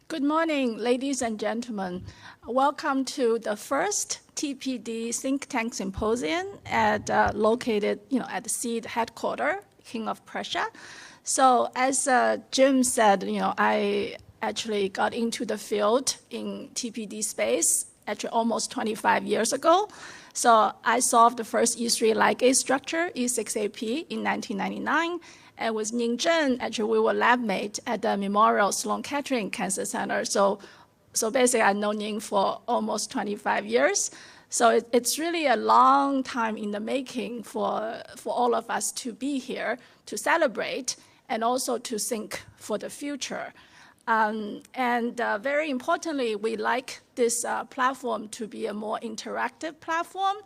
Good morning, ladies and gentlemen. Welcome to the first TPD Think Tank Symposium located at the SEED headquarters, King of Prussia. So as Jim said, I actually got into the field in TPD space actually almost 25 years ago. So I solved the first E3 ligase structure, E6AP, in 1999. And with Ning Zheng, actually, we were lab mates at the Memorial Sloan Kettering Cancer Center. So basically, I know Ning for almost 25 years. So it's really a long time in the making for all of us to be here, to celebrate, and also to think for the future. Very importantly, we like this platform to be a more interactive platform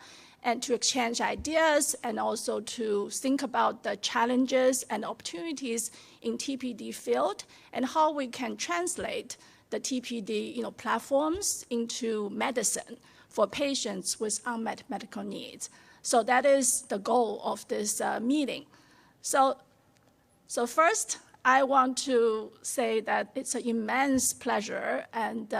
and to exchange ideas and also to think about the challenges and opportunities in TPD field and how we can translate the TPD platforms into medicine for patients with unmet medical needs. So that is the goal of this meeting. So first, I want to say that it's an immense pleasure and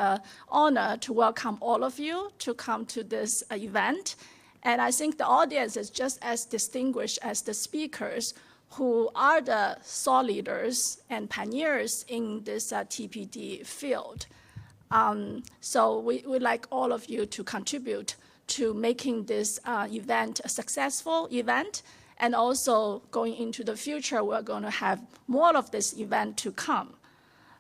honor to welcome all of you to come to this event. And I think the audience is just as distinguished as the speakers who are the thought leaders and pioneers in this TPD field. So we'd like all of you to contribute to making this event a successful event. And also going into the future, we're going to have more of this event to come.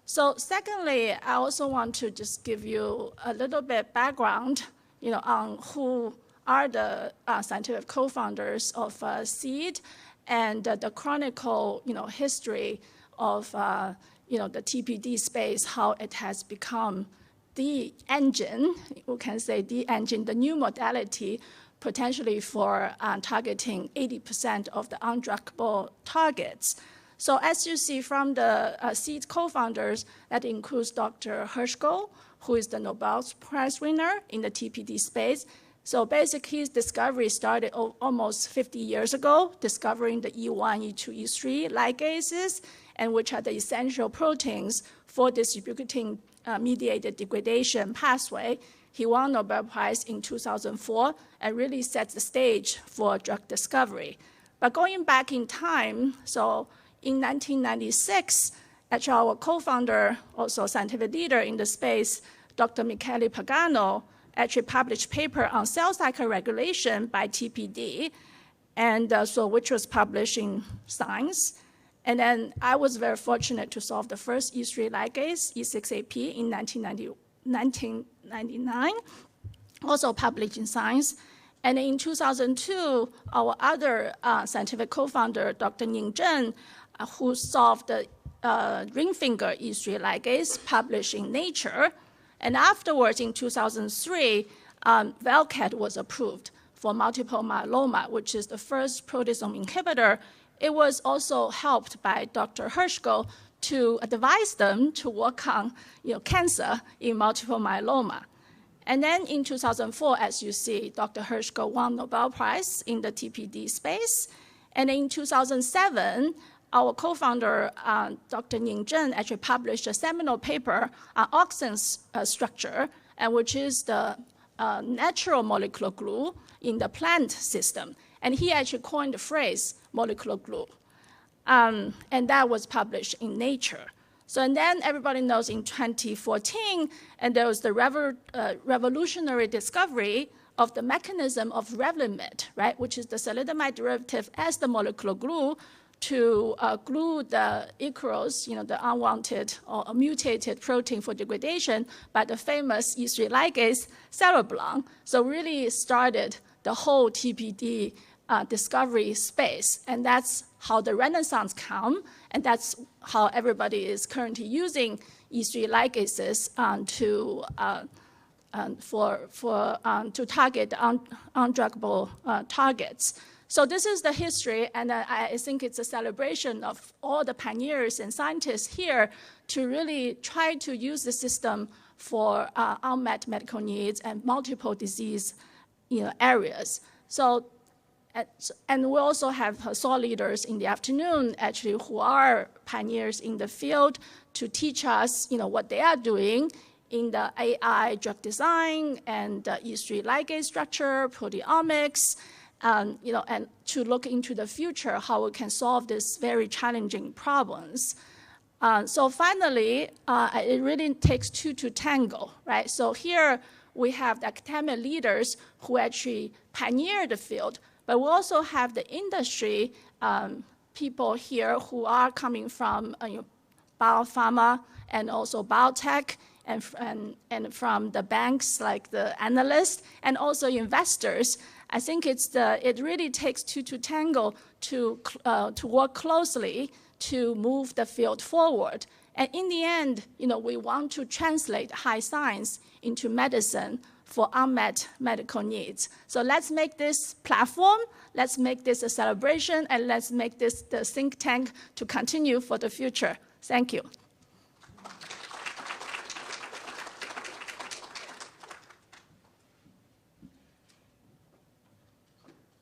So secondly, I also want to just give you a little bit background on who are the scientific co-founders of SEED and the chronicle history of the TPD space, how it has become the engine, we can say the engine, the new modality potentially for targeting 80% of the undruggable targets. So as you see from the SEED co-founders, that includes Dr. Hershko, who is the Nobel Prize winner in the TPD space. So basically, his discovery started almost 50 years ago, discovering the E1, E2, E3 ligases, and which are the essential proteins for distributing mediated degradation pathway. He won Nobel Prize in 2004 and really set the stage for drug discovery. But going back in time, so in 1996, actually our co-founder, also scientific leader in the space, Dr. Michele Pagano, actually published a paper on cell cycle regulation by TPD, and which was published in Science. And then I was very fortunate to solve the first E3 ligase, E6AP, in 1999, also published in Science. And in 2002, our other scientific co-founder, Dr. Ning Zheng, who solved the ring finger E3 ligase, published in Nature. And afterwards, in 2003, Velcade was approved for multiple myeloma, which is the first proteasome inhibitor. It was also helped by Dr. Hershko to advise them to work on cancer in multiple myeloma. And then in 2004, as you see, Dr. Hershko won Nobel Prize in the TPD space. And in 2007, our co-founder, Dr. Ning Zheng, actually published a seminal paper on auxin structure, which is the natural molecular glue in the plant system. And he actually coined the phrase molecular glue. And that was published in Nature. So and then everybody knows in 2014, and there was the revolutionary discovery of the mechanism of Revlimid, right, which is the thalidomide derivative as the molecular glue to glue the Ikaros, the unwanted or mutated protein for degradation by the famous E3 ligase cereblon. So really started the whole TPD discovery space. And that's how the Renaissance come, and that's how everybody is currently using E3 ligases to target undruggable targets. So this is the history, and I think it's a celebration of all the pioneers and scientists here to really try to use the system for unmet medical needs and multiple disease areas. So And we also have thought leaders in the afternoon, actually, who are pioneers in the field to teach us, what they are doing in the AI drug design and E3 ligase structure, proteomics, and to look into the future, how we can solve these very challenging problems. So finally, it really takes two to tango, right? So here we have the academic leaders who actually pioneer the field, but we also have the industry people here who are coming from biopharma and also biotech, and from the banks, like the analysts, and also investors. I think it really takes two to tango to work closely to move the field forward. And in the end, we want to translate high science into medicine for unmet medical needs. So let's make this platform, let's make this a celebration, and let's make this the think tank to continue for the future. Thank you.